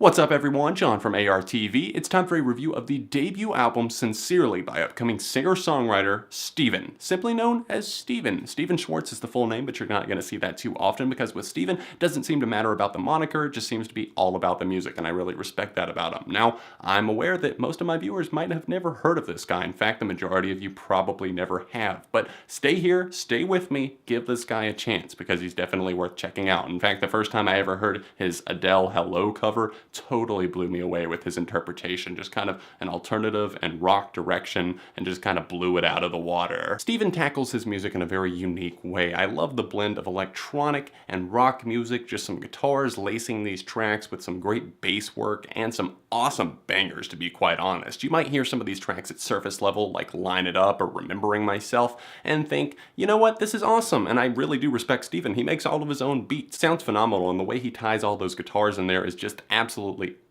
What's up everyone, John from ARTV. It's time for a review of the debut album Sincerely by upcoming singer-songwriter Steven, simply known as Steven. Steven Schwartz is the full name, but you're not going to see that too often because with Steven, it doesn't seem to matter about the moniker, it just seems to be all about the music, and I really respect that about him. Now, I'm aware that most of my viewers might have never heard of this guy. In fact, the majority of you probably never have, but stay here, stay with me, give this guy a chance because he's definitely worth checking out. In fact, the first time I ever heard his Adele Hello cover totally blew me away with his interpretation, just kind of an alternative and rock direction and just kind of blew it out of the water. Steven tackles his music in a very unique way. I love the blend of electronic and rock music, just some guitars lacing these tracks with some great bass work and some awesome bangers, to be quite honest. You might hear some of these tracks at surface level, like Line It Up or Remembering Myself, and think, you know what, this is awesome, and I really do respect Steven. He makes all of his own beats. Sounds phenomenal, and the way he ties all those guitars in there is just absolutely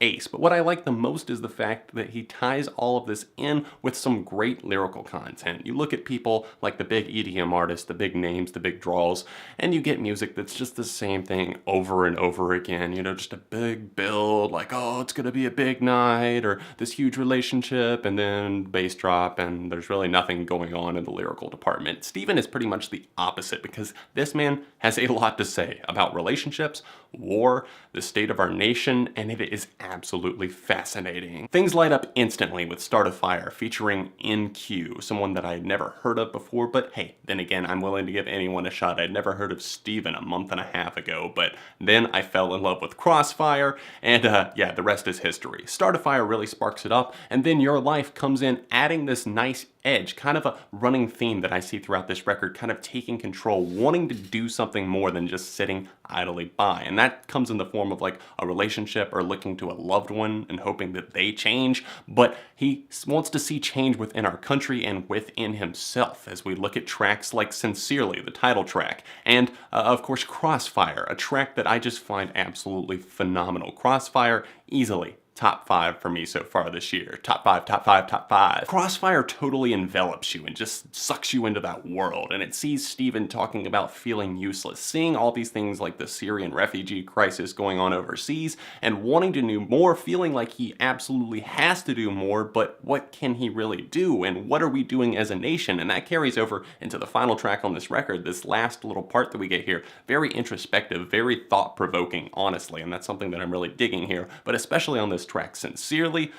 ace. But what I like the most is the fact that he ties all of this in with some great lyrical content. You look at people like the big EDM artists, the big names, the big draws, and you get music that's just the same thing over and over again. You know, just a big build, like, oh, it's gonna be a big night, or this huge relationship, and then bass drop, and there's really nothing going on in the lyrical department. Steven is pretty much the opposite because this man has a lot to say about relationships, war, the state of our nation, and it is absolutely fascinating. Things light up instantly with Start a Fire featuring NQ, someone that I had never heard of before, but hey, then again, I'm willing to give anyone a shot. I'd never heard of Steven a month and a half ago, but then I fell in love with Crossfire, and yeah, the rest is history. Start a Fire really sparks it up, and then Your Life comes in adding this nice edge, kind of a running theme that I see throughout this record, kind of taking control, wanting to do something more than just sitting idly by. And that comes in the form of like a relationship or looking to a loved one and hoping that they change, but he wants to see change within our country and within himself as we look at tracks like Sincerely, the title track, and of course Crossfire, a track that I just find absolutely phenomenal. Crossfire, easily top 5 for me so far this year. Top 5, top 5, top 5. Crossfire totally envelops you and just sucks you into that world, and it sees Steven talking about feeling useless, seeing all these things like the Syrian refugee crisis going on overseas, and wanting to do more, feeling like he absolutely has to do more, but what can he really do, and what are we doing as a nation? And that carries over into the final track on this record, this last little part that we get here. Very introspective, very thought-provoking, honestly, and that's something that I'm really digging here, but especially on this track, Sincerely.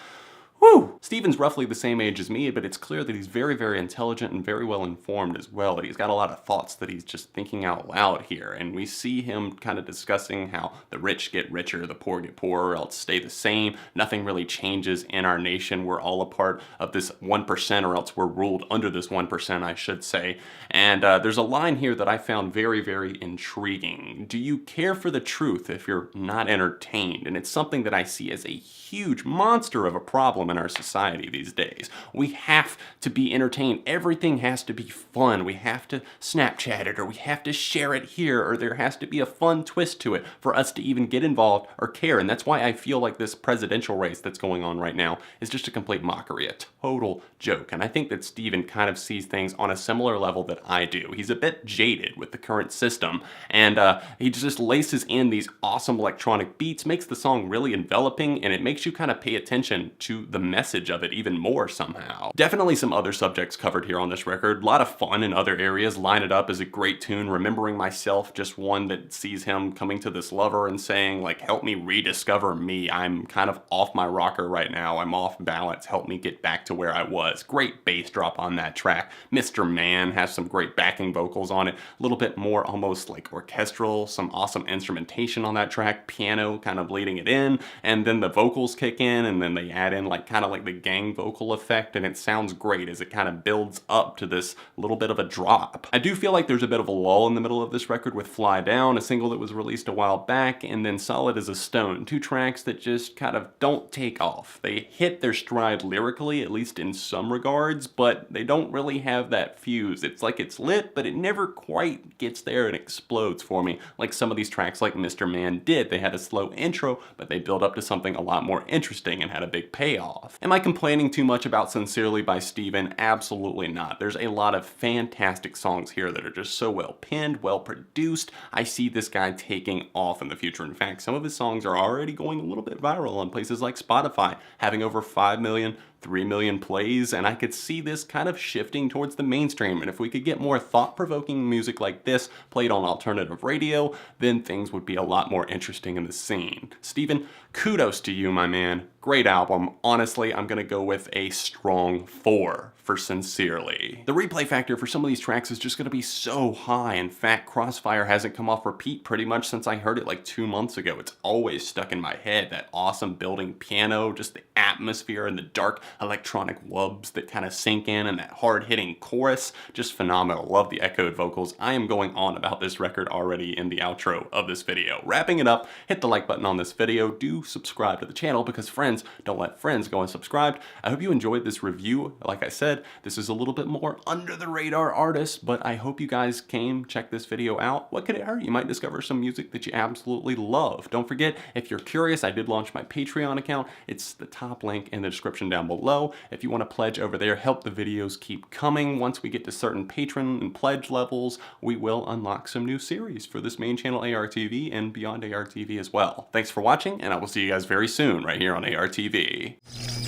Woo! Steven's roughly the same age as me, but it's clear that he's very, very intelligent and very well informed as well. He's got a lot of thoughts that he's just thinking out loud here, and we see him kind of discussing how the rich get richer, the poor get poorer, else stay the same. Nothing really changes in our nation. We're all a part of this 1%, or else we're ruled under this 1%, I should say. And there's a line here that I found very, very intriguing. Do you care for the truth if you're not entertained? And it's something that I see as a huge monster of a problem in our society these days. We have to be entertained. Everything has to be fun. We have to Snapchat it, or we have to share it here, or there has to be a fun twist to it for us to even get involved or care. And that's why I feel like this presidential race that's going on right now is just a complete mockery, a total joke. And I think that Steven kind of sees things on a similar level that I do. He's a bit jaded with the current system, and he just laces in these awesome electronic beats, makes the song really enveloping, and it makes you kind of pay attention to the message of it even more somehow. Definitely some other subjects covered here on this record. A lot of fun in other areas. Line It Up is a great tune. Remembering Myself, just one that sees him coming to this lover and saying, like, help me rediscover me. I'm kind of off my rocker right now. I'm off balance. Help me get back to where I was. Great bass drop on that track. Mr. Man has some great backing vocals on it. A little bit more almost like orchestral. Some awesome instrumentation on that track. Piano kind of leading it in. And then the vocals kick in, and then they add in like kind of like the gang vocal effect, and it sounds great as it kind of builds up to this little bit of a drop. I do feel like there's a bit of a lull in the middle of this record with Fly Down, a single that was released a while back, and then Solid as a Stone, two tracks that just kind of don't take off. They hit their stride lyrically, at least in some regards, but they don't really have that fuse. It's like it's lit, but it never quite gets there and explodes for me, like some of these tracks like Mr. Man did. They had a slow intro, but they build up to something a lot more interesting and had a big payoff. off. Am I complaining too much about Sincerely by Steven? Absolutely not. There's a lot of fantastic songs here that are just so well penned, well produced. I see this guy taking off in the future. In fact, some of his songs are already going a little bit viral on places like Spotify, having over 5 million, 3 million plays, and I could see this kind of shifting towards the mainstream. And if we could get more thought-provoking music like this played on alternative radio, then things would be a lot more interesting in the scene. Steven, kudos to you, my man. Great album. Honestly, I'm gonna go with a strong 4 for Sincerely. The replay factor for some of these tracks is just gonna be so high. In fact, Crossfire hasn't come off repeat pretty much since I heard it like 2 months ago. It's always stuck in my head. That awesome building piano, just the atmosphere and the dark electronic wubs that kind of sink in, and that hard-hitting chorus, just phenomenal. Love the echoed vocals. I am going on about this record already in the outro of this video. Wrapping it up, hit the like button on this video. Do subscribe to the channel because friends don't let friends go unsubscribed. I hope you enjoyed this review. Like I said, this is a little bit more under the radar artist, but I hope you guys came, check this video out. What could it hurt? You might discover some music that you absolutely love. Don't forget, if you're curious, I did launch my Patreon account. It's the top link in the description down below. If you want to pledge over there, help the videos keep coming. Once we get to certain patron and pledge levels, we will unlock some new series for this main channel ARTV and beyond ARTV as well. Thanks for watching, and I will see you guys very soon right here on ARTV.